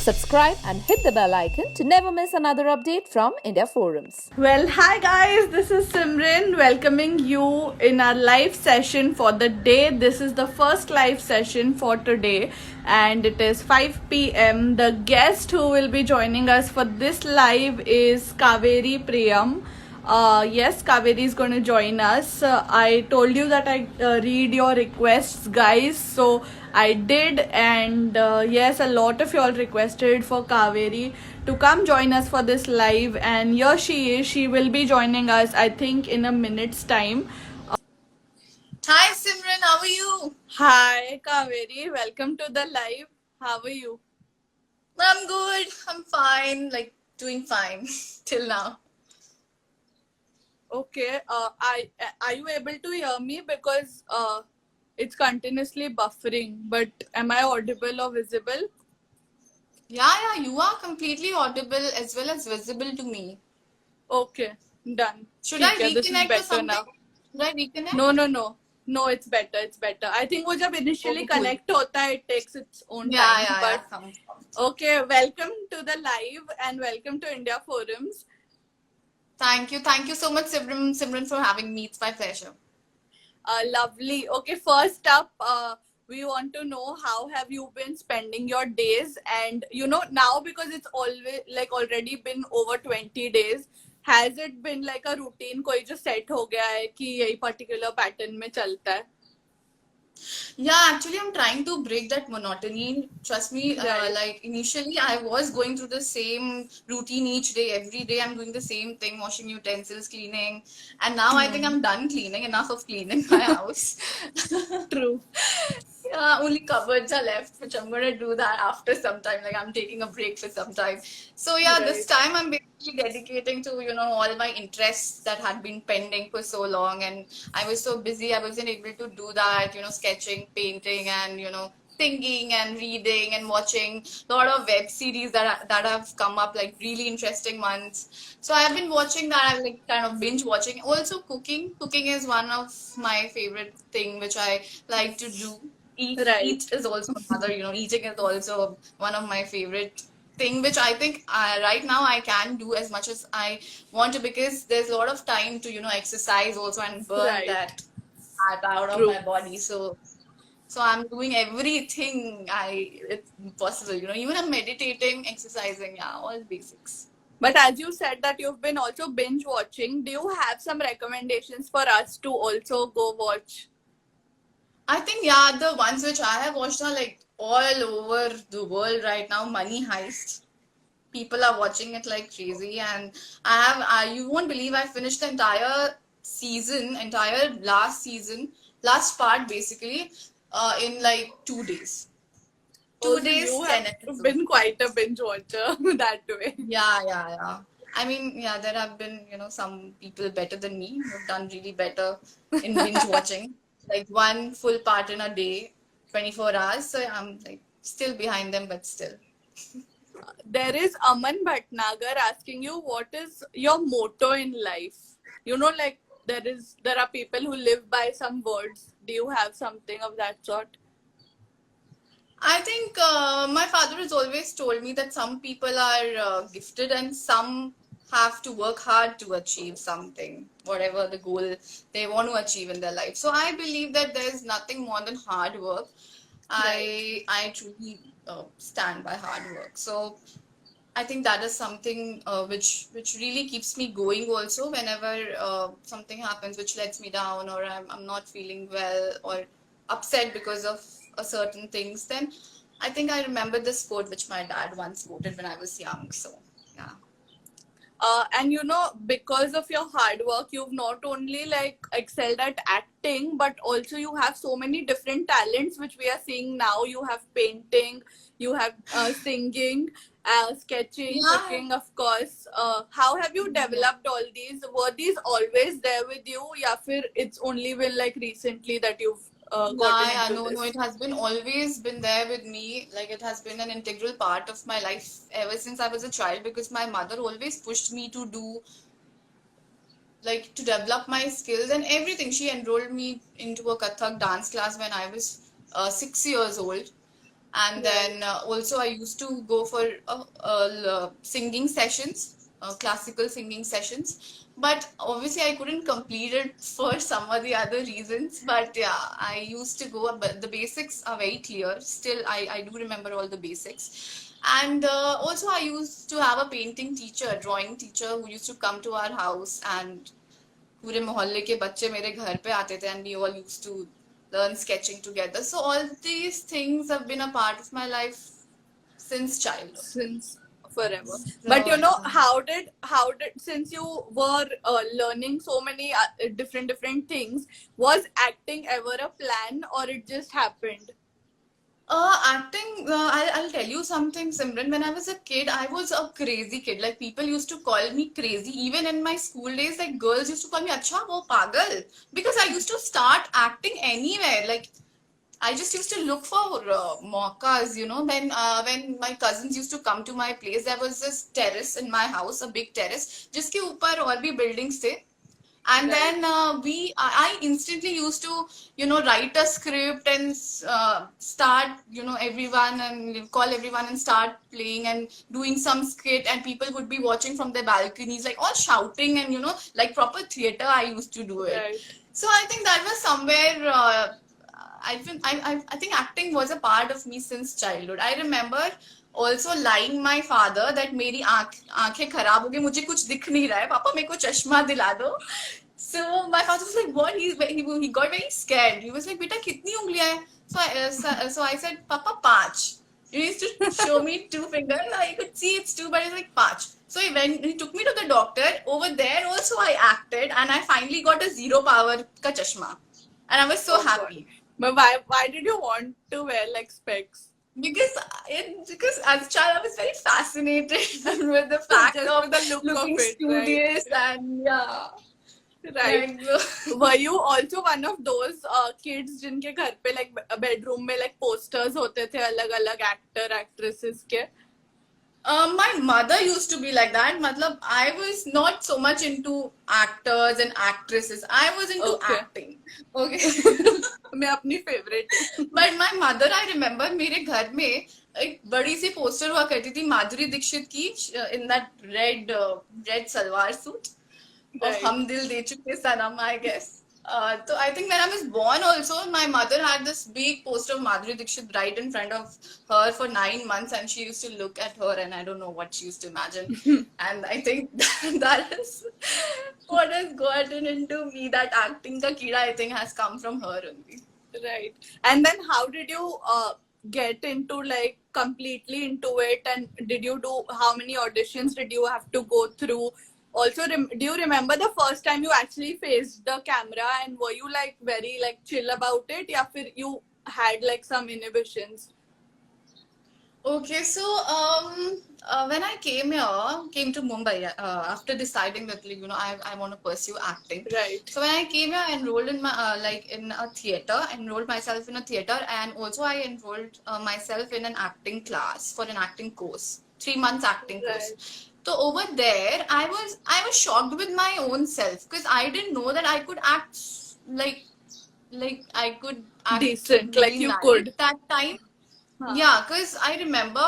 Subscribe and hit the bell icon to never miss another update from India Forums. Well, hi guys, this is Simran welcoming you in our live session for the day. This is the first live session for today and it is 5 p.m. The guest who will be joining us for this live is Kaveri Priyam. Yes, Kaveri is going to join us. I told you that I read your requests, guys. So I did, and yes, a lot of y'all requested for Kaveri to come join us for this live, and here she is. She will be joining us, I think, in a minute's time. Hi Simran, how are you? Hi, Kaveri. Welcome to the live. How are you? I'm good. I'm fine. Like doing fine till now. Okay. Are you able to hear me? Because it's continuously buffering. But am I audible or visible? Yeah, you are completely audible as well as visible to me. Okay, done. Should I ठीक है, this is reconnect or better something? now. Should I reconnect? No, it's better. It's better. I think वो जब initially Okay, cool. connect होता है, it takes its own Yeah, time. yeah, yeah. But okay, welcome to the live and welcome to India Forums. Thank you so much, Simran, for having me. It's my pleasure. Lovely. Okay, first up, we want to know how have you been spending your days, and now because it's always like already been over 20 days. Has it been like a routine कोई जो set हो गया है कि यही particular pattern में चलता है? Yeah, actually, I'm trying to break that monotony. Trust me, Right. like initially, I was going through the same routine each day. Every day, I'm doing the same thing, washing utensils, cleaning. And now I think I'm done cleaning, enough of cleaning my house. True. Yeah, only cupboards are left, which I'm gonna do that after some time. Like I'm taking a break for some time. So yeah, this Right. time I'm basically dedicating to all my interests that had been pending for so long, and I was so busy I wasn't able to do that. Sketching, painting, and singing and reading and watching a lot of web series that have come up, like really interesting ones. So I've been watching that. I'm like kind of binge watching. Also cooking. Cooking is one of my favorite thing which I like to do. Eat Right. is also another, eating is also one of my favorite thing which I think right now I can do as much as I want to, because there's a lot of time to exercise also and burn Right. that fat out of True. my body. So I'm doing everything it's possible, even I'm meditating, exercising, yeah, all basics. But as you said that you've been also binge watching, do you have some recommendations for us to also go watch? I think, yeah, the ones which I have watched are like all over the world right now. Money Heist. People are watching it like crazy, and you won't believe I finished the entire last season, last part basically, in like 2 days. Two Also, days, you 10 have episodes. been quite a binge watcher that way. Yeah. I mean, yeah, there have been, some people better than me who've done really better in binge watching. Like one full part in a day, 24 hours. So I'm like still behind them, but still. There is Aman Bhatnagar asking you what is your motto in life. Like there are people who live by some words. Do you have something of that sort? I think my father has always told me that some people are gifted and some have to work hard to achieve something, whatever the goal they want to achieve in their life. So I believe that there's nothing more than hard work. Right. I truly stand by hard work. So I think that is something which really keeps me going. Also, whenever something happens which lets me down, or I'm not feeling well or upset because of a certain things, then I think I remember this quote which my dad once quoted when I was young. So yeah. And because of your hard work, you've not only like excelled at acting, but also you have so many different talents which we are seeing now. You have painting, you have singing, sketching, Yeah, cooking, of course. How have you yeah. developed all these? Were these always there with you? Yeah, fir it's only been like recently that you've gotten Yeah, into no, this. it has been always been there with me. Like it has been an integral part of my life ever since I was a child, because my mother always pushed me to do, like, to develop my skills and everything. She enrolled me into a Kathak dance class when I was 6 years old. And then also I used to go for singing sessions, classical singing sessions. But obviously I couldn't complete it for some or the other reasons. But yeah, I used to go. But the basics are very clear. Still, I do remember all the basics. And also I used to have a painting teacher, a drawing teacher who used to come to our house, and पूरे मोहल्ले के बच्चे मेरे घर पे आते थे, and we all used to learn sketching together. So all these things have been a part of my life since childhood. Since forever. So, But you know, how did since you were learning so many different things, was acting ever a plan or it just happened? Acting, I'll tell you something, Simran. When I was a kid, I was a crazy kid. Like, people used to call me crazy. Even in my school days, like, girls used to call me, Acha, wo pagal. Because I used to start acting anywhere. Like, I just used to look for maukas, you know. Then, when my cousins used to come to my place, there was this terrace in my house, a big terrace, जिसके ऊपर और भी buildings थे. And Right. then I instantly used to, you know, write a script and start, you know, everyone and call everyone and start playing and doing some skit, and people would be watching from their balconies, like all shouting, and you know, like proper theater. I used to do it. Right. So I think that was somewhere. I think acting was a part of me since childhood. I remember also lying my father that मेरी आंखें खराब हो गई, मुझे कुछ दिख नहीं रहा है, पापा मेरे को चश्मा दिला दो. So my father was like, what? He got very scared. He was like, बेटा कितनी उंगलियां हैं? So I said, Papa, पांच. He used to show me two fingers. I could see it's two, but it's like पांच. So he took me to the doctor. Over there also I acted, and I finally got a zero power का चश्मा, and I was so Oh, happy. But why did you want to wear like specs? Because as a child I was very fascinated with the fact Just of with the look looking of it, studious, and yeah. Right. Like, Were you also one of those kids जिनके घर पे like bedroom में like posters होते थे अलग-अलग actor actresses के? my mother used to be like that. Matlab, I was not so much into actors and actresses. I was into Okay. acting. Okay. मैं अपनी favorite है. But my mother, I remember, मेरे घर में एक बड़ी सी poster हुआ करती थी माधुरी दीक्षित की, in that red salwar suit of Right. हम दिल दे चुके सनम, I guess. So I think when I was born also, my mother had this big poster of Madhuri Dixit right in front of her for 9 months, and she used to look at her, and I don't know what she used to imagine. And I think that is what has gotten into me. That acting ka keeda, I think, has come from her only. Right. And then how did you get into like completely into it, and did you do how many auditions did you have to go through? Also, do you remember the first time you actually faced the camera, and were you like very like chill about it, या फिर you had like some inhibitions? Okay, so when I came to Mumbai after deciding that, like, you know, I want to pursue acting. Right. So when I came here, I enrolled in my in a theater, enrolled myself in a theater, and also I enrolled myself in an acting class for an acting course, 3 months acting course. Right. So over there, I was shocked with my own self, because I didn't know that I could act like I could act Decent, like really you nice could. that time. Huh. Yeah, because I remember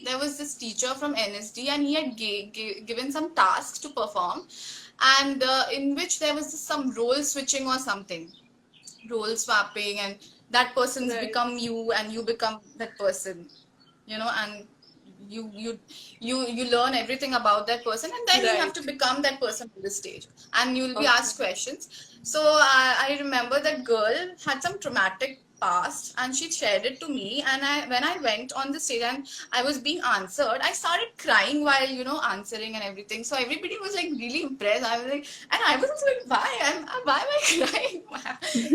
there was this teacher from NSD, and he had given some tasks to perform, and in which there was some role switching or something, role swapping, and that person's Right. become you, and you become that person, you know, and you learn everything about that person, and then you have Right. to become that person on the stage, and you'll be Okay. asked questions. So I remember that girl had some traumatic past, and she shared it to me, and when I went on the stage and I was being answered, I started crying while, you know, answering and everything. So everybody was like really impressed. I was like, and I was also like, why am I crying?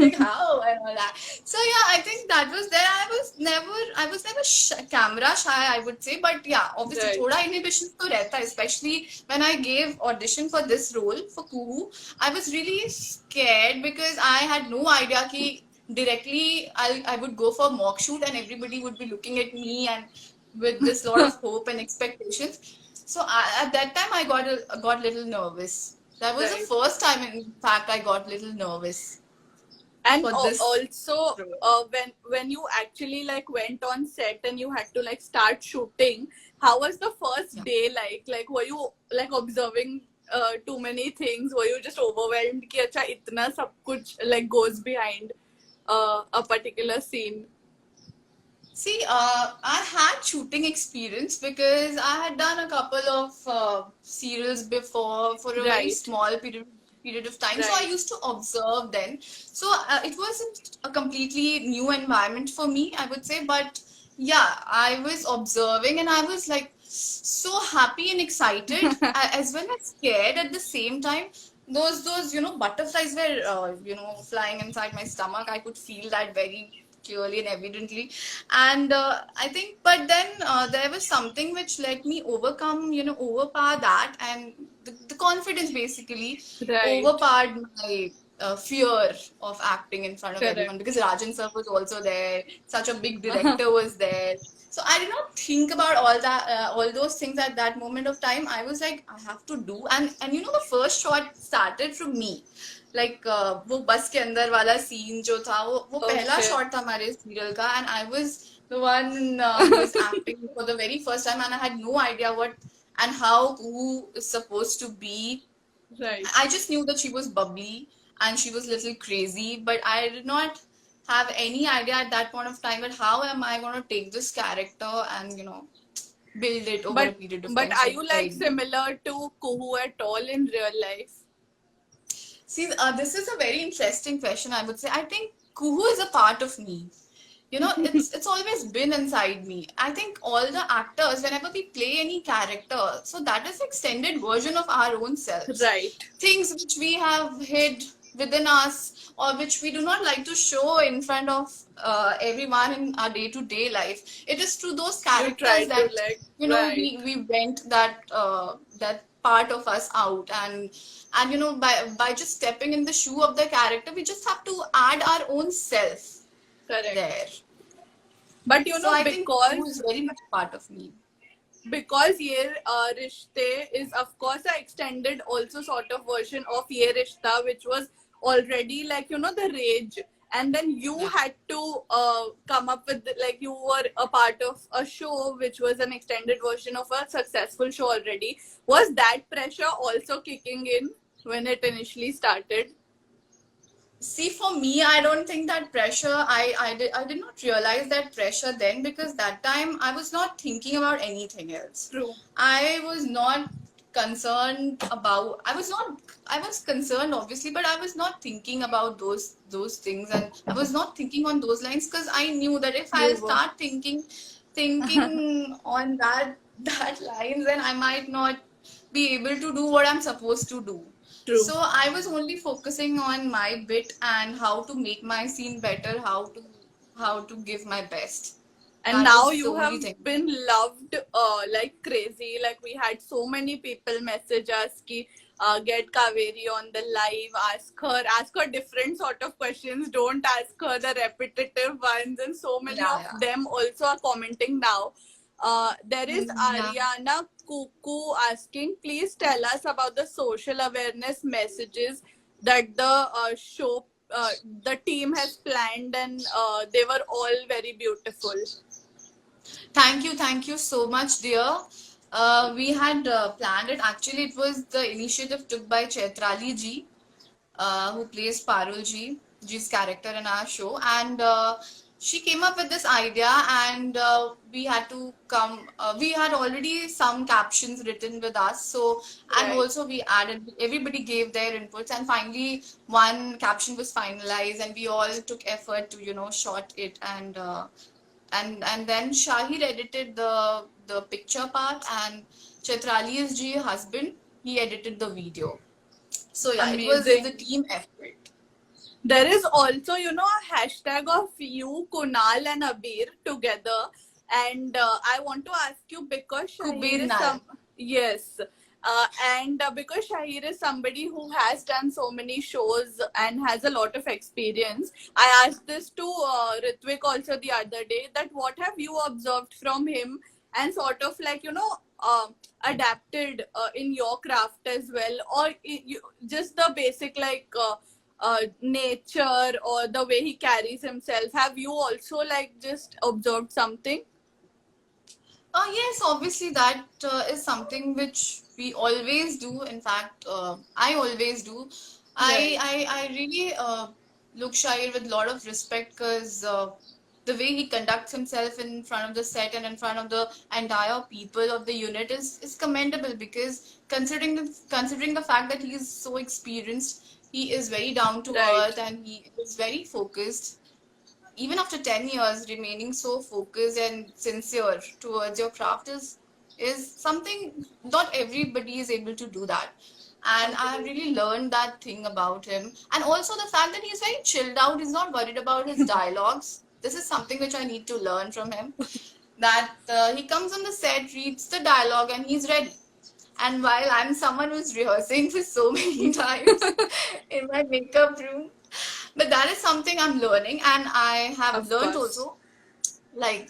Like, how, and all that. So yeah, I think that was there. I was never camera shy, I would say, but yeah, obviously Right. thoda inhibition to rehta hai, especially when I gave audition for this role for Kuhu. I was really scared because I had no idea ki directly I would go for mock shoot, and everybody would be looking at me and with this lot of hope and expectations. So at that time I got little nervous. That was Right. the first time, in fact, I got little nervous. And for this also, role. when you actually like went on set and you had to like start shooting, how was the first Yeah. day like? Like, were you like observing too many things? Were you just overwhelmed? Ki acha itna sab kuch like goes behind a particular scene. See, I had shooting experience because I had done a couple of serials before for a very Right, small period of time. So I right. used to observe then. So it wasn't a completely new environment for me, I would say. But yeah, I was observing and I was like so happy and excited as well as scared at the same time. Those butterflies were flying inside my stomach. I could feel that very clearly and evidently. And I think, but then there was something which let me overpower that, and the confidence basically Right. overpowered my fear of acting in front of everyone, Correct. because Rajan sir was also there, such a big director was there. So I did not think about all that, all those things at that moment of time. I was like, I have to do, and the first shot started from me. Like वो बस के अंदर वाला scene जो था, वो पहला Okay. Shot था हमारे सीरियल का, and I was the one who was acting for the very first time, and I had no idea what and how who is supposed to be. Right. I just knew that she was bubbly and she was a little crazy, but I did not have any idea at that point of time that how am I going to take this character and build it over a period of But time. are So you very like new. similar to Kuhu at all in real life? See, this is a very interesting question, I would say. I think Kuhu is a part of me. It's always been inside me. I think all the actors, whenever we play any character, so that is extended version of our own selves. Right. Things which we have hid within us, or which we do not like to show in front of everyone in our day-to-day life. It is through those You try characters to that like right. we went that part of us out, and by just stepping in the shoe of the character, we just have to add our own self Correct. there. But So I think Kuhu is very much part of me. because Ye Rishte is of course a extended also sort of version of Ye Rishta, which was already like the rage, and then you Yeah. had to come up with like you were a part of a show which was an extended version of a successful show already. Was that pressure also kicking in when it initially started? See, for me, I don't think that pressure, I did not realize that pressure then, because that time I was not thinking about anything else. True. I was not concerned about, I was concerned obviously, but I was not thinking about those things, and I was not thinking on those lines, because I knew that if I'll start thinking on that lines, then I might not be able to do what I'm supposed to do. True. So I was only focusing on my bit and how to make my scene better, how to give my best. And I now was you solely have thinking. been loved like crazy. Like we had so many people message us ki get Kaveri on the live, ask her different sort of questions, don't ask her the repetitive ones, and so many of them also are commenting now. There is Ariana Kuku asking, please tell us about the social awareness messages that the show the team has planned, and they were all very beautiful. Thank you so much, dear. We had planned it. Actually, it was the initiative took by Chaitrali ji, who plays Parul ji's character in our show, and she came up with this idea, and we had to come. We had already some captions written with us, so and also we added. Everybody gave their inputs, and finally one caption was finalized, and we all took effort to shot it, and then Shahir edited the picture part, and Chaitrali's ji husband, he edited the video. So yeah, Amazing. it was the team effort. There is also, a hashtag of you, Kunal and Abir together. And I want to ask you, because Shahir is yes. And because Shahir is somebody who has done so many shows and has a lot of experience, I asked this to Ritvik also the other day, that what have you observed from him and sort of like, adapted in your craft as well, or just the basic like nature or the way he carries himself? Have you also like just observed something? Yes, obviously that is something which we always do. In fact, I always do. Right. I really look Shahir with a lot of respect because the way he conducts himself in front of the set and in front of the entire people of the unit is commendable because considering the fact that he is so experienced, he is very down to Right. earth and he is very focused even after 10 years remaining so focused and sincere towards your craft is something not everybody is able to do that, and I have really learned that thing about him. And also the fact that he's very chilled out, he's not worried about his dialogues. This is something which I need to learn from him, that he comes on the set, reads the dialogue, and he's ready. And while I'm someone who's rehearsing for so many times in my makeup room, but that is something I'm learning, and I have Of learned course. also, like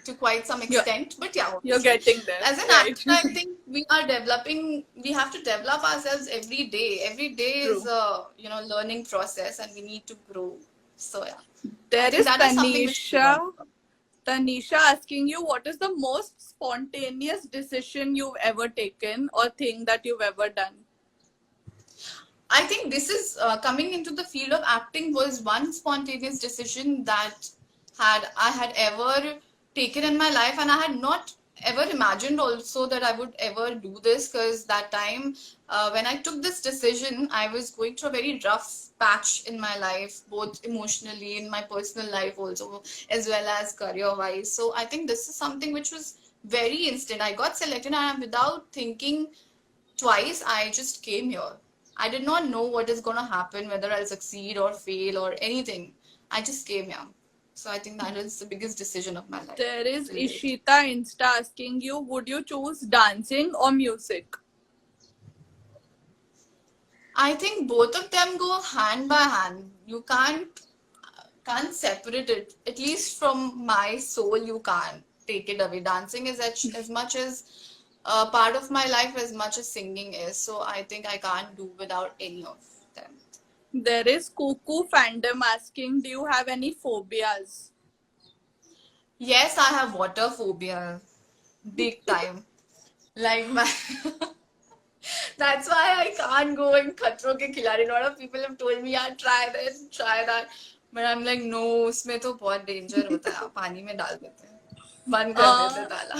to quite some You're, extent. But yeah, you're obviously, getting there. as an Right. actor, I think we are developing. We have to develop ourselves every day. Every day is True. a learning process, and we need to grow. So yeah, I There think is that is something which we learn. Tanisha asking you, what is the most spontaneous decision you've ever taken or thing that you've ever done? I think this is coming into the field of acting was one spontaneous decision that I had ever taken in my life, and I had not ever imagined also that I would ever do this, because that time when I took this decision, I was going through a very rough patch in my life, both emotionally, in my personal life also, as well as career wise. So I think this is something which was very instant. I got selected, and without thinking twice, I just came here. I did not know what is going to happen, whether I'll succeed or fail or anything. I just came here. So I think that is the biggest decision of my life. There is till date. Ishita Insta asking you, would you choose dancing or music? I think both of them go hand by hand. You can't separate it. At least from my soul, you can't take it away. Dancing is as much as part of my life as much as singing is. So I think I can't do without any of them. There is Cuckoo Fandom asking, do you have any phobias? Yes, I have water phobia. Big time. Like my that's why I can't go in Khatron Ke Khiladi. A lot of people have told me, yeah, try this, try that. But I'm like, no, उसमें तो बहुत danger होता है. पानी में डाल देते हैं. बंद कर देते हैं ताला.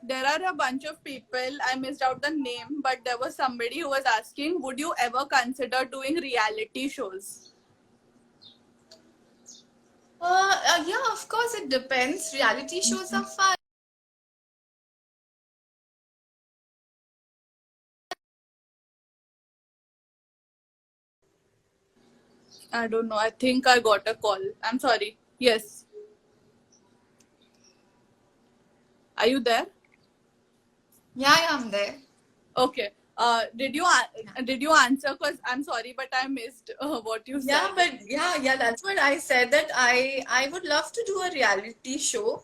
There are a bunch of people, I missed out the name, but there was somebody who was asking, would you ever consider doing reality shows? Yeah, of course it depends. Reality shows are fun. I don't know. I think I got a call. I'm sorry. Yes. Are you there? Yeah, I'm there. Okay. Did you answer? Cause I'm sorry, but I missed what you said. Yeah, but yeah, that's what I said, that I would love to do a reality show.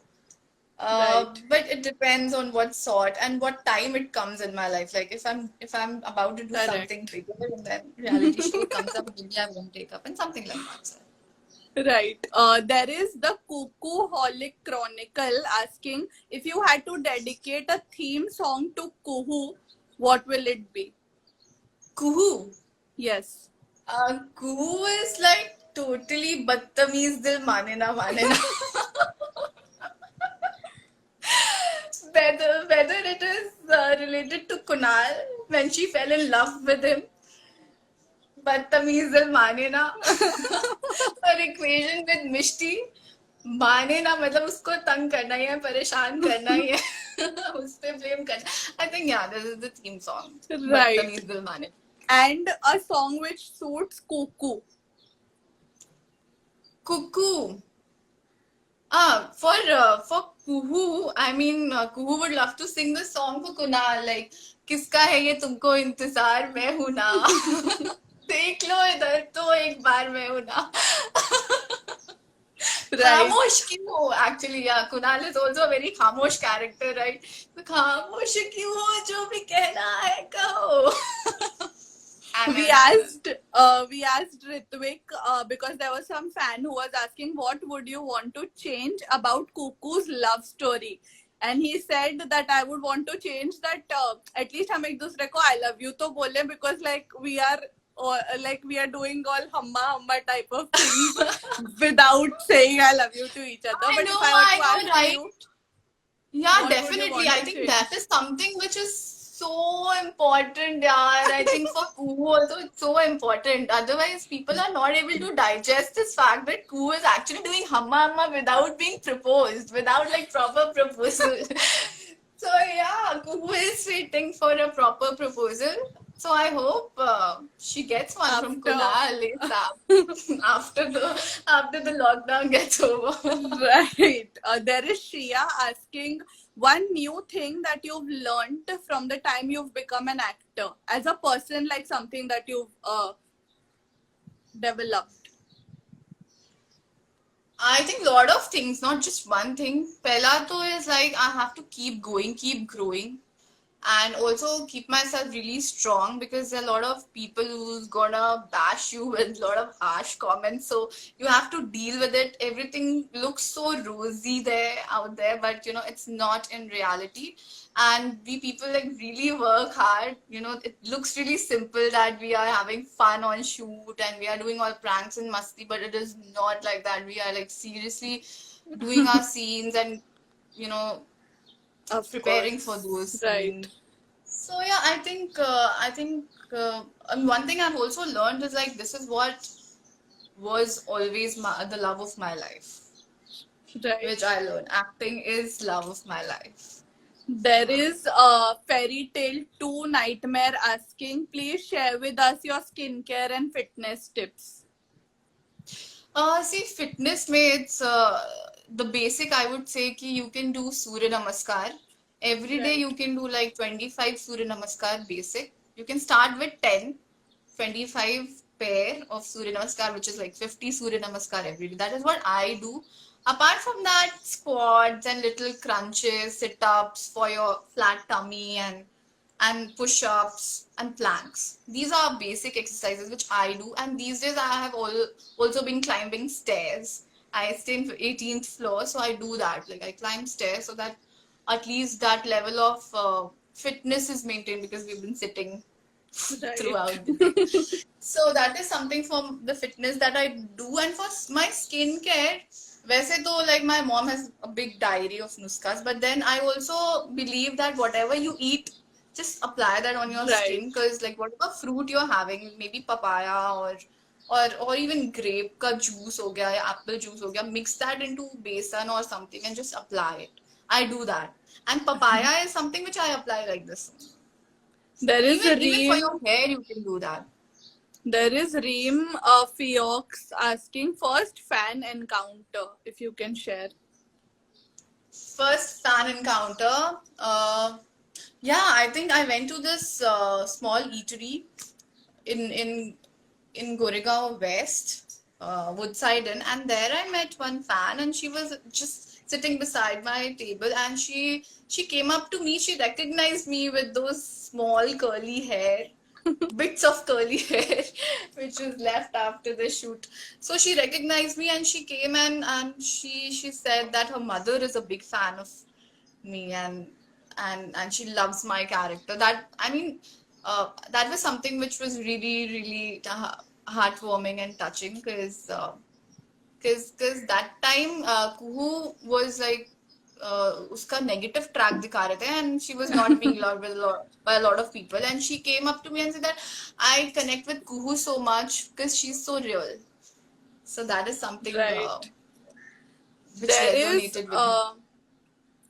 Right. But it depends on what sort and what time it comes in my life. Like if I'm about to do Correct. something bigger and then reality show comes up, maybe I won't take up and something like that. So. Right. There is the Cuckoo Holic Chronicle asking, if you had to dedicate a theme song to Kuhu, what will it be? Kuhu. Yes. Kuhu is like totally badtameez dil mane na mane na. Whether it is related to Kunal when she fell in love with him, badtameez dil mane na, or equation with Mishti, माने ना मतलब उसको तंग करना ही है, परेशान करना ही है, उस पे blame करना. I think yeah, this is the theme song. Right. badtameez dil mane. And a song which suits Cuckoo. Cuckoo. For Kuhu, I mean, Kuhu would love to sing the song for Kunal, like किसका है ये तुमको इंतजार, मैं हूं ना. देख लो इधर तो एक बार, मैं हूं ना. Right. खामोश क्यों हो? Actually, yeah, Kunal is also a very खामोश character, right? तो खामोश क्यों हो, जो भी कहना है कहो. I'm we in. asked Ritvik because there was some fan who was asking what would you want to change about Kuku's love story, and he said that I would want to change that at least हम एक दूसरे को I love you तो बोले, because like we are doing all humma humma type of things without saying I love you to each other. But if I were to I know, ask right? you, Yeah, what would you definitely. want I to think that change? is something which is so important, yeah. I think for Kuhu also it's so important. Otherwise, people are not able to digest this fact that Kuhu is actually doing hamma hamma without being proposed, without like proper proposal. So yeah, Kuhu is waiting for a proper proposal. So I hope she gets one from After Kunal ASAP after the lockdown gets over. right. There is Shia asking one new thing that you've learned from the time you've become an actor as a person, like something that you've developed. I think a lot of things, not just one thing. Pehla to is like I have to keep going, keep growing, and also keep myself really strong because there are a lot of people who's gonna bash you with a lot of harsh comments. So you have to deal with it. Everything looks so rosy there out there, but it's not in reality. And we people like really work hard. It looks really simple that we are having fun on shoot and we are doing all pranks and musty, but it is not like that. We are like seriously doing our scenes and you know Of preparing for those course. Right. scenes. So yeah, and one thing I've also learned is like this is what was always the love of my life, Right. which I learned. Acting is love of my life. There is Fairy Tale 2 Nightmare asking, please share with us your skincare and fitness tips. See, fitness में it's the basic I would say कि you can do Surya Namaskar. Every day Right. you can do like 25 Surya Namaskar basic. You can start with 10, 25 pair of Surya Namaskar, which is like 50 Surya Namaskar every day. That is what I do. Apart from that, squats and little crunches, sit-ups for your flat tummy and push-ups and planks. These are basic exercises which I do, and these days I have also been climbing stairs. I stay in 18th floor, so I do that. Like I climb stairs so that at least that level of fitness is maintained because we've been sitting Right. throughout the day. So that is something from the fitness that I do. And for my skincare, वैसे तो like my mom has a big diary of nuskas, but then I also believe that whatever you eat, just apply that on your Right. skin, because like whatever fruit you're having, maybe papaya or even grape का juice हो गया या apple juice हो गया, mix that into besan or something and just apply it. I do that. And papaya is something which I apply like this. There is Even for Reem. your hair, you can do that. There is Reem Fiox asking first fan encounter, if you can share. First fan encounter. Yeah, I think I went to this small eatery in Goregaon West, Woodside Inn, and there I met one fan, and she was just sitting beside my table, and she came up to me. She recognized me with those small curly hair, bits of curly hair, which was left after the shoot. So she recognized me, and she came and she said that her mother is a big fan of me and she loves my character. That was something which was really really heartwarming and touching because that time Kuhu was like उसका negative track दिखा रहे थे and she was not being loved by a lot of people, and she came up to me and said that I connect with Kuhu so much because she's so real. So that is something Right. which There is resonated with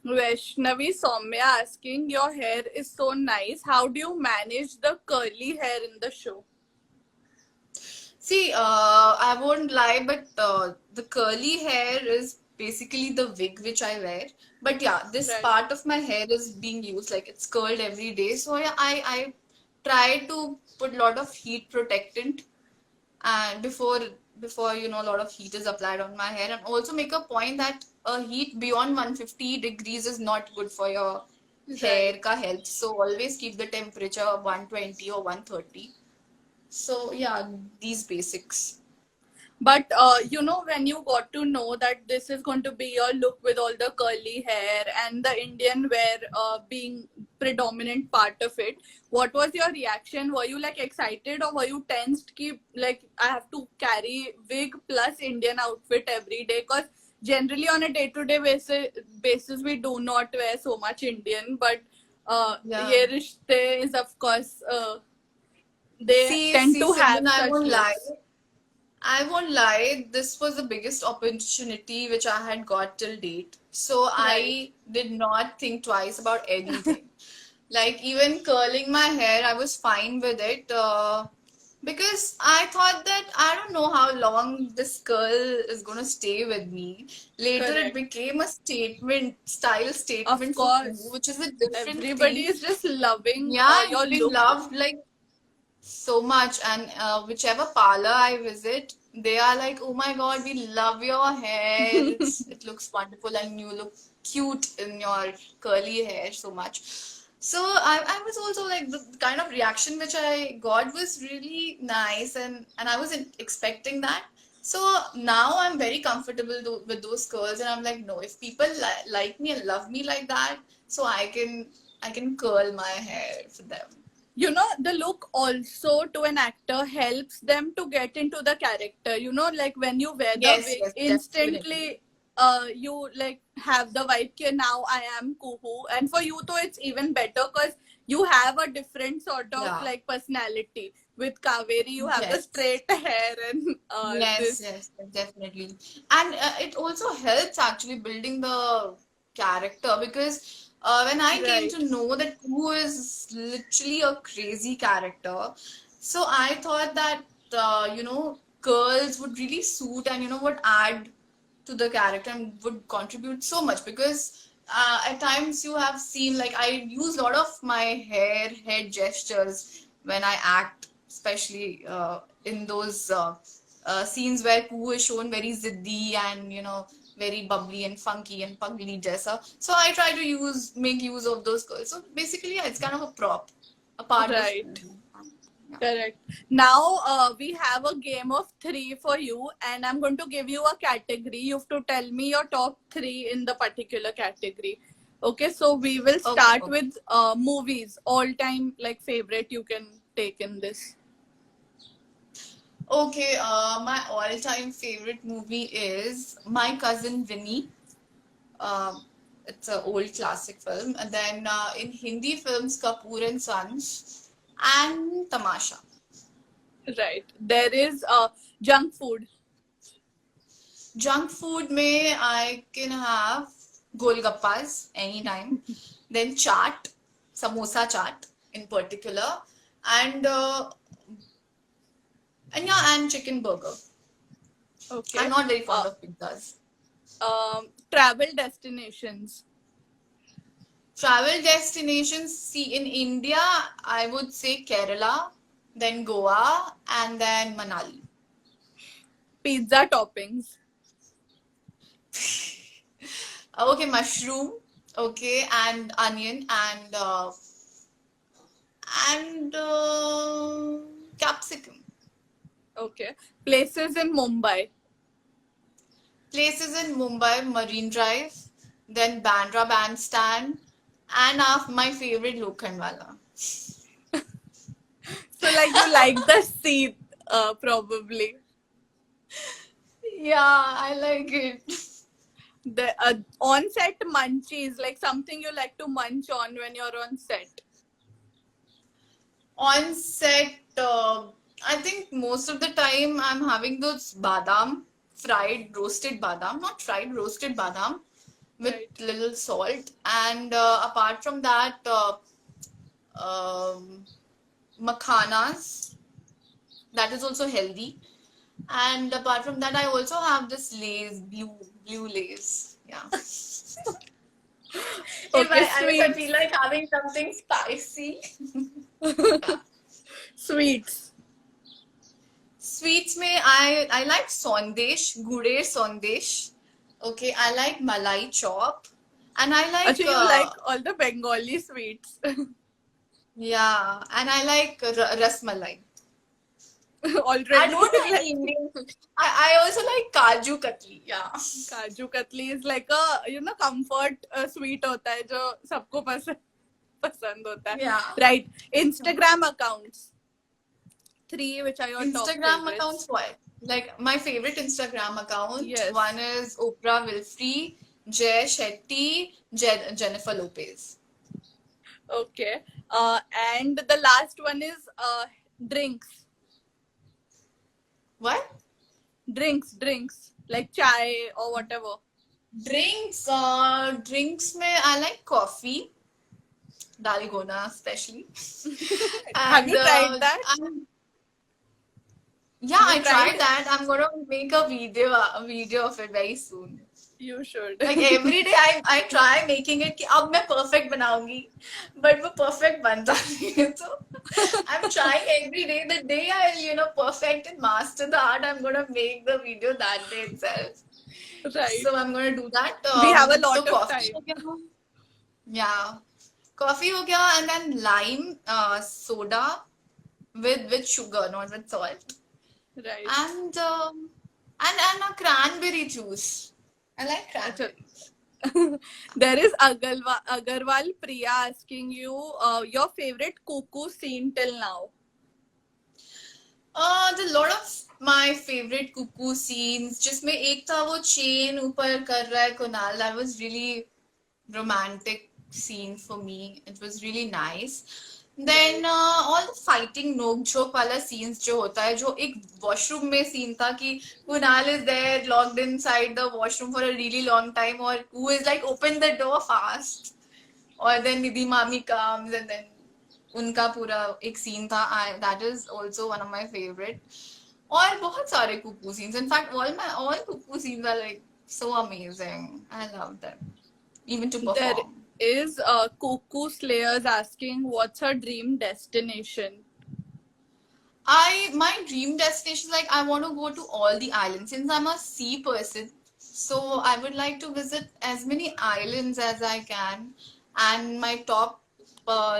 me. Vaishnavi Soumya asking, your hair is so nice. How do you manage the curly hair in the show? See, I won't lie, but the curly hair is basically the wig which I wear. But yeah, this Right. part of my hair is being used, like it's curled every day. So yeah, I try to put a lot of heat protectant and before a lot of heat is applied on my hair, and also make a point that heat beyond 150 degrees is not good for your hair ka health. So always keep the temperature 120 or 130. So yeah, these basics. But when you got to know that this is going to be your look with all the curly hair and the Indian wear being predominant part of it, what was your reaction? Were you like excited or were you tensed? Keep like I have to carry wig plus Indian outfit every day, because generally on a day-to-day basis we do not wear so much Indian, but Yeah. Ye Rishte is of course they tend See, to have Simran, I such won't lie. looks. I won't lie, this was the biggest opportunity which I had got till date. So Right. I did not think twice about anything. Like even curling my hair, I was fine with it because I thought that I don't know how long this curl is going to stay with me. Later, it Correct. became a style Of statement for Kuhu, course, which is a different everybody thing. is just loving Yeah, your it's been look. loved like so much, and whichever parlor I visit, they are like, "Oh my God, we love your hair. It looks wonderful, and you look cute in your curly hair so much." So I was also like the kind of reaction which I got was really nice, and I wasn't expecting that. So now I'm very comfortable with those curls, and I'm like, no, if people like me and love me like that, so I can curl my hair for them. The look also to an actor helps them to get into the character. Like when you wear the Yes, wig, yes, definitely. instantly you like have the vibe कि now I am Kuhu. And for you though it's even better because you have a different sort of Yeah. like personality. With Kaveri you have the Yes. straight hair and Yes, this. yes, definitely. And it also helps actually building the character because when I came Right. to know that Pooh is literally a crazy character, so I thought that curls would really suit and would add to the character and would contribute so much because at times you have seen like I use a lot of my head gestures when I act, especially in those scenes where Pooh is shown very ziddy and very bubbly and funky and pugly jaisa. So I try to make use of those curls. So basically, yeah, it's kind of a prop, a part of Right. Pooh. Yeah. Correct. Now we have a game of three for you, and I'm going to give you a category. You have to tell me your top three in the particular category. Okay, so we will Okay, start okay. with movies, all time like favorite you can take in this. Okay, my all-time favorite movie is My Cousin Vinny. Um, it's an old classic film. And then in Hindi films, Kapoor and Sons and Tamasha. Right. There is junk food. Junk food may I can have golgappas anytime. Then chaat, samosa chaat in particular, and and chicken burger. I'm Okay. not very fond Uh, of pizzas. Travel destinations. Travel destinations, see in India, I would say Kerala, then Goa, and then Manali. Pizza toppings. Okay, mushroom, okay, and onion and capsicum. Okay. Places in Mumbai. Places in Mumbai, Marine Drive, then Bandra Bandstand, and my favorite Lokhandwala. So like you like the seat, probably. Yeah, I like it. The on-set munchies, like something you like to munch on when you're on set. On set, I think most of the time I'm having those badam, fried, roasted badam, not fried, roasted badam with Right. little salt. And apart from that, um, makhanas, that is also healthy. And apart from that, I also have this Lay's, blue Lay's. Yeah. Okay, If I feel sweets. like having something spicy. Sweets. Sweets में I like sondesh, guder sondesh. Okay, I like malai chop, and I like Actually, you like all the Bengali sweets. yeah, and I like ras malai. already. I don't like Like, Indian food. I also like Kaju Katli. Yeah. Kaju Katli is like a comfort sweet होता है जो सबको पसंद होता है. Yeah. Right. Instagram accounts. 3 which are your top Instagram favorites. accounts, what? Like my favorite Instagram account. Yes. One is Oprah Winfrey, Jay Shetty, Jennifer Lopez. Okay. And the last one is drinks. What? Drinks like chai or whatever. Drinks में I like coffee, Dalgona especially. Have you tried that? Yeah, I tried that. I'm gonna make a video of it very soon. You should. Like every day I try making it कि अब मैं perfect बनाऊंगी, but वो perfect बनता नहीं है. So I'm trying every day. The day I perfect and master the art, I'm gonna make the video that day itself. Right. So I'm gonna do that. We have a lot so of coffee time. हो गया. Yeah, coffee हो गया, and then lime soda with sugar, not with salt, Right. and a cranberry juice. I like cranberry. There is Agarwal Priya asking you your favorite cuckoo scene till now. The lot of my favorite cuckoo scenes. जिसमें एक था वो chain ऊपर कर रहा है Kunal. That was really romantic scene for me. It was really nice. Then all the fighting नोक झोंक वाला scenes जो होता है, जो एक washroom में scene था कि Kunal is there locked inside the washroom for a really long time, or who is like open the door fast, or then Nidhi Mami comes and then उनका पूरा एक सीन था. That is also one of my favorite. और बहुत सारे cuckoo scenes. In fact, all cuckoo scenes are like so amazing. I love them, even to perform. There is Cuckoo Slayers asking what's her dream destination. My dream destination, like I want to go to all the islands since I'm a sea person. So I would like to visit as many islands as I can. And my top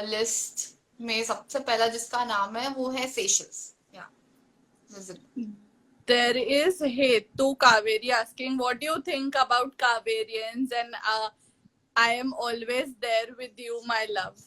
list में सबसे पहला जिसका नाम है वो है Seychelles. Yeah, visit. There is Hetu Kaveri asking what do you think about Kaverians, and I am always there with you, my love.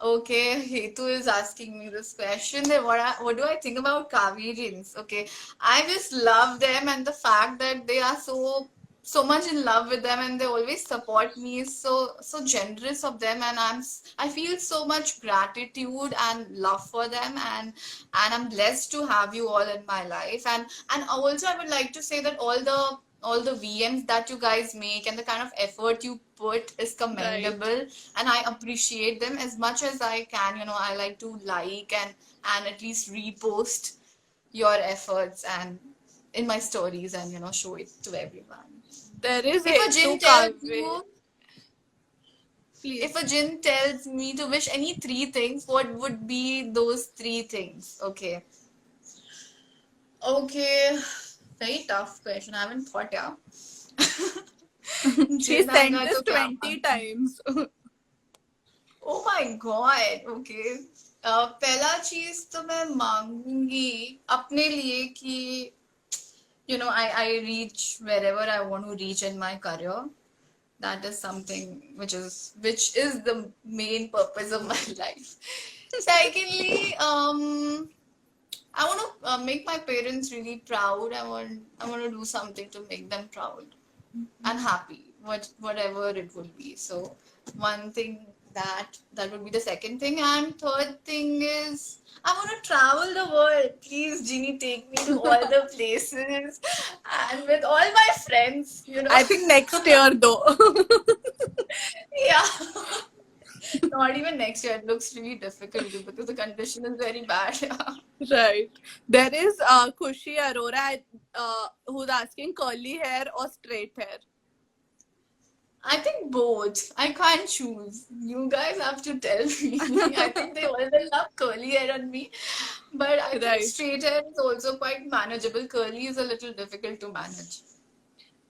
Okay, Hetu is asking me this question. That what do I think about Kaverians? Okay, I just love them, and the fact that they are so much in love with them, and they always support me is so generous of them, and I feel so much gratitude and love for them, and I'm blessed to have you all in my life, and also I would like to say that all the VMs that you guys make and the kind of effort you put is commendable. Right. And I appreciate them as much as I can. I like to like and at least repost your efforts and in my stories and show it to everyone. There is if a jinn tells you, if a jinn tells me to wish any 3 things, what would be those 3 things? Okay, very tough question. I haven't thought. Yeah. She sent this 20 times. Oh my god. Okay. पहला चीज तो मैं मांगूंगी अपने लिए कि I reach wherever I want to reach in my career. That is something which is the main purpose of my life. Secondly, I want to make my parents really proud. I want to do something to make them proud and happy, whatever it would be. So one thing that would be the second thing, and third thing is I want to travel the world. Please, Ginny, take me to all the places and with all my friends. I think next year though. Yeah. Not even next year. It looks really difficult because the condition is very bad. Right. There is Khushi Arora who's asking curly hair or straight hair. I think both. I can't choose. You guys have to tell me. I think they all will love curly hair on me. But I think straight hair is also quite manageable. Curly is a little difficult to manage.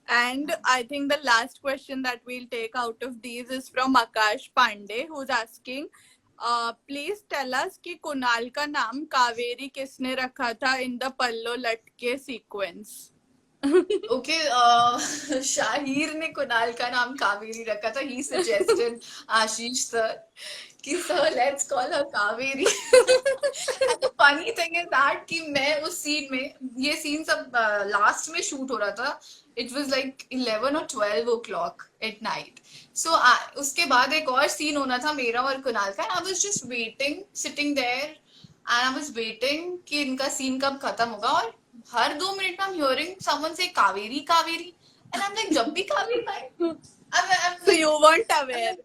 And I think the last question that we'll take out of these is from Akash Pandey, who's asking, please tell us कि कुणाल का नाम कावेरी किसने रखा था in the पल्लो लटके sequence. Okay. Shahir ने कुणाल का नाम कावेरी रखा था. ही सजेस्टेड आशीष सर कि sir let's call her Kaveri. And the funny thing is that कि मैं उस सीन में, ये सीन सब लास्ट में शूट हो रहा था. It was like 11 or 12 o'clock at night. So उसके बाद एक और सीन होना था मेरा और कुणाल का. I was just waiting, sitting there, and I was waiting कि इनका सीन कब खत्म होगा. और हर 2 मिनट में I'm hearing someone say Kaveri Kaveri, and I'm like जब भी कावेरी आए. I'm So like, you weren't aware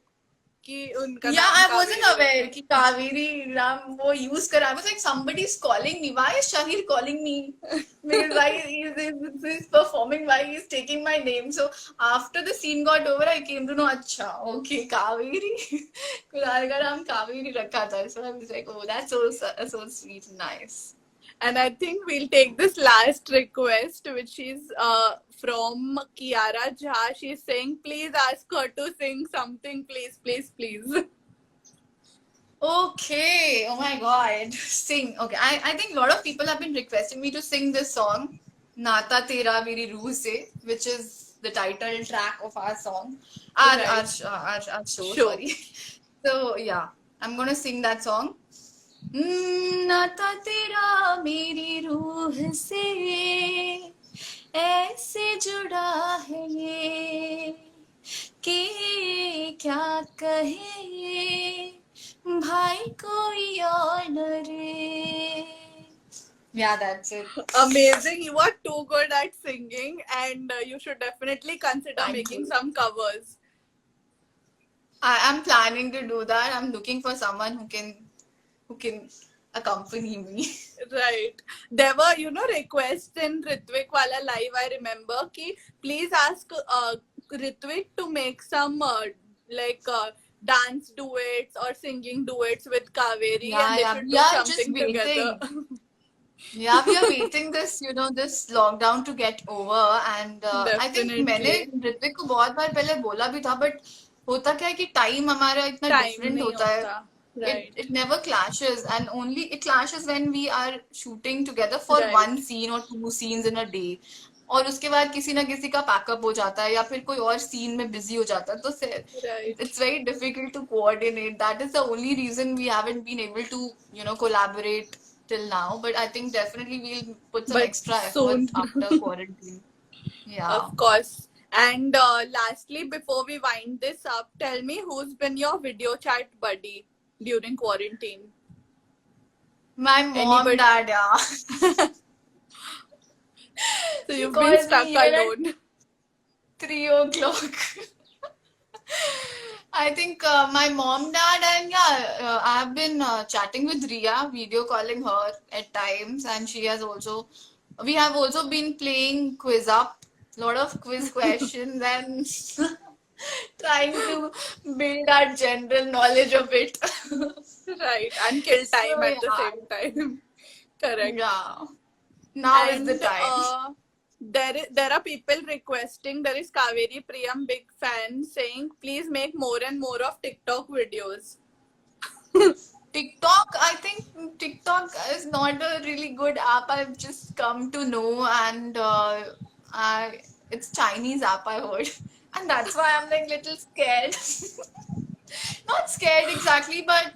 कि उनका yeah, नाम I कावेरी wasn't aware कि कावेरी नाम वो use करा. I was like somebody is calling me. Why is Shahir calling me? Because why he's performing? Why he's taking my name? So after the scene got over, I came to know. अच्छा, okay, Kaveri. Kunal का नाम कावेरी रखा था. So I was like, oh, that's so sweet, and nice. And I think we'll take this last request, which is from Kiara Jha. She's saying, please ask her to sing something, please, please, please. Okay, oh my god, sing. Okay, I think a lot of people have been requesting me to sing this song, Nata Tera Meri Ruh Se, which is the title track of our song, our show, Show. sorry. So yeah, I'm gonna sing that song. नाता तेरा मेरी रूह से ऐसे जुड़ा है ये कि क्या कहे भाई कोई और न रे. Yeah, that's it. Amazing. You are too good at singing, and you should definitely consider Thank making you. some covers. I'm planning to do that. I'm looking for someone who can accompany me. Right. There were, requests in Ritvik Wala Live. I remember ki please ask Ritvik to make some dance duets or singing duets with Kaveri, and they should We do are just something waiting. together. Yeah, we are waiting this lockdown to get over, and I think मैंने Definitely. Ritwik को बहुत बार पहले बोला भी था, but होता क्या है कि टाइम हमारा इतना Time डिफरेंट nahi होता है. hota. Right. It never clashes, and only it clashes when we are shooting together for Right. one scene or 2 scenes in a day. और उसके बाद किसी ना किसी का पैकअप हो जाता है या फिर कोई और सीन में बिजी हो जाता है, तो Right. it's very difficult to coordinate. That is the only reason we haven't been able to collaborate till now. But I think definitely we'll put some But extra effort soon. after quarantine. Yeah. Of course. And lastly, before we wind this up, tell me who's been your video chat buddy during quarantine? My mom, Anybody? dad, yeah. So She you've calls been stuck me even at alone. 3 o'clock. I think my mom, dad, and yeah, I have been chatting with Ria, video calling her at times, and we have also been playing quiz up, lot of quiz questions, and trying to build our general knowledge of it. Right. And kill time So at the yeah, same time. Correct. yeah. Now is the And time. there are people requesting, there is Kaveri Priyam, big fan, saying, please make more and more of TikTok videos. TikTok, I think TikTok is not a really good app. I've just come to know, and it's Chinese app, I heard, and that's why I'm like little scared. Not scared exactly, but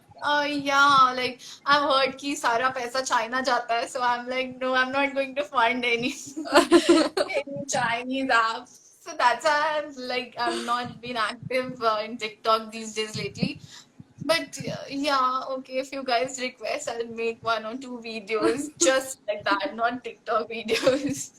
yeah, like I've heard कि सारा पैसा China जाता है, so I'm like, no, I'm not going to fund any any Chinese app. So that's why I've not been active in TikTok these days lately. But yeah, okay, if you guys request, I'll make 1 or 2 videos just like that, not TikTok videos.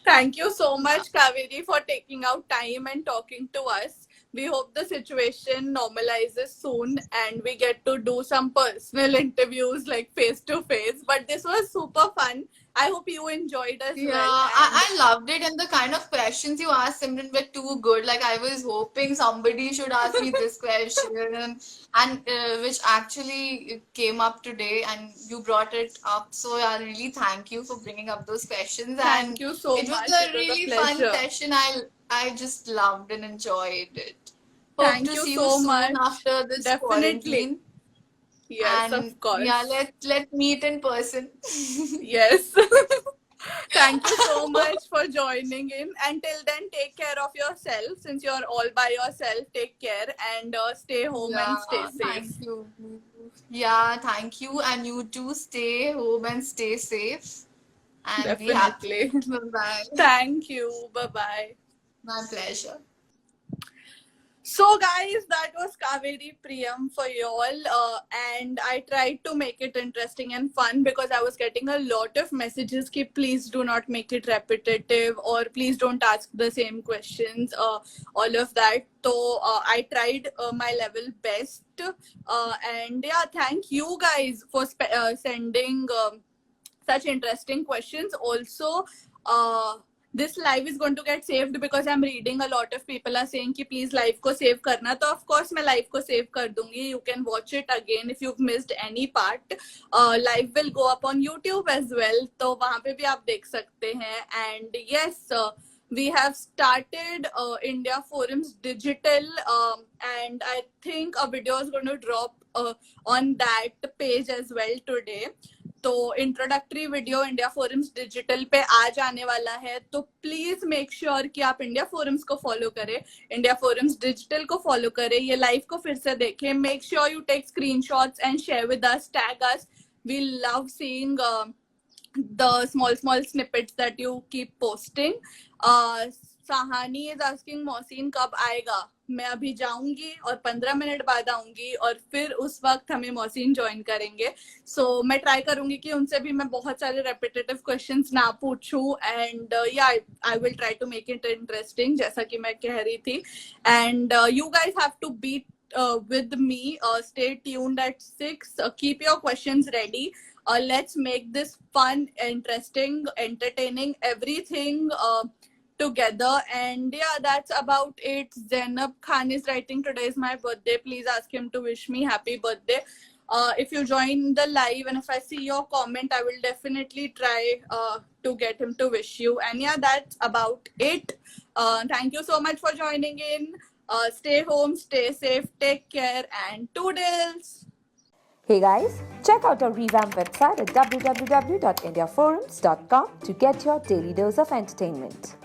Thank you so much, Kaveri, for taking out time and talking to us. We hope the situation normalizes soon and we get to do some personal interviews like face to face. But this was super fun. I hope you enjoyed as Yeah, well. I loved it, and the kind of questions you asked, Simran, were too good. Like I was hoping somebody should ask me this question, and which actually came up today, and you brought it up. So I really thank you for bringing up those questions, Thank and you so it was much. a It was a really fun pleasure. session. I just loved and enjoyed it. Hope Thank to you see you so soon much. after this Definitely. quarantine. Yes, And of yeah, course. let meet in person. Yes. Thank you so much for joining in. Until then, take care of yourself. Since you're all by yourself, take care and stay home Yeah, and stay safe. thank you. Yeah, thank you. And you too stay home and stay safe and be happy. Definitely. Bye bye. Thank you. Bye bye. My pleasure. So, guys, that was Kaveri Priyam for y'all, and I tried to make it interesting and fun because I was getting a lot of messages. Ki please do not make it repetitive, or please don't ask the same questions. All of that. So I tried my level best, and yeah, thank you guys for sending. Such interesting questions. Also, this live is going to get saved because I'm reading a lot of people are saying कि please live को save करना. तो of course मैं live को save कर दूंगी. You can watch it again if you've missed any part. Live will go up on YouTube as well. तो वहाँ पे भी आप देख सकते हैं. And yes, we have started India Forums Digital, and I think a video is going to drop on that page as well today. तो introductory video India Forums digital पे आज आने वाला है. तो प्लीज मेक श्योर कि आप India Forums को फॉलो करें, इंडिया फोरम्स डिजिटल को फॉलो करें, ये लाइव को फिर से देखें. Make sure you take screenshots and share with us, tag us. We love seeing the small snippets that you keep posting. Sahani is asking Mohsin कब आएगा. मैं अभी जाऊंगी और 15 मिनट बाद आऊंगी और फिर उस वक्त हमें मोहसिन ज्वाइन करेंगे. सो मैं ट्राई करूंगी कि उनसे भी मैं बहुत सारे रेपिटेटिव क्वेश्चंस ना पूछूं. एंड या I will try to make it interesting जैसा कि मैं कह रही थी. And you guys have to be with me. Stay tuned at 6. Keep your questions ready. Let's make this fun, interesting, entertaining, everything together. And yeah, that's about it. Zainab Khan is writing, today is my birthday. Please ask him to wish me happy birthday. If you join the live and if I see your comment, I will definitely try to get him to wish you. And yeah, that's about it. Thank you so much for joining in. Stay home, stay safe, take care, and toodles. Hey guys, check out our revamped website at www.indiaforums.com to get your daily dose of entertainment.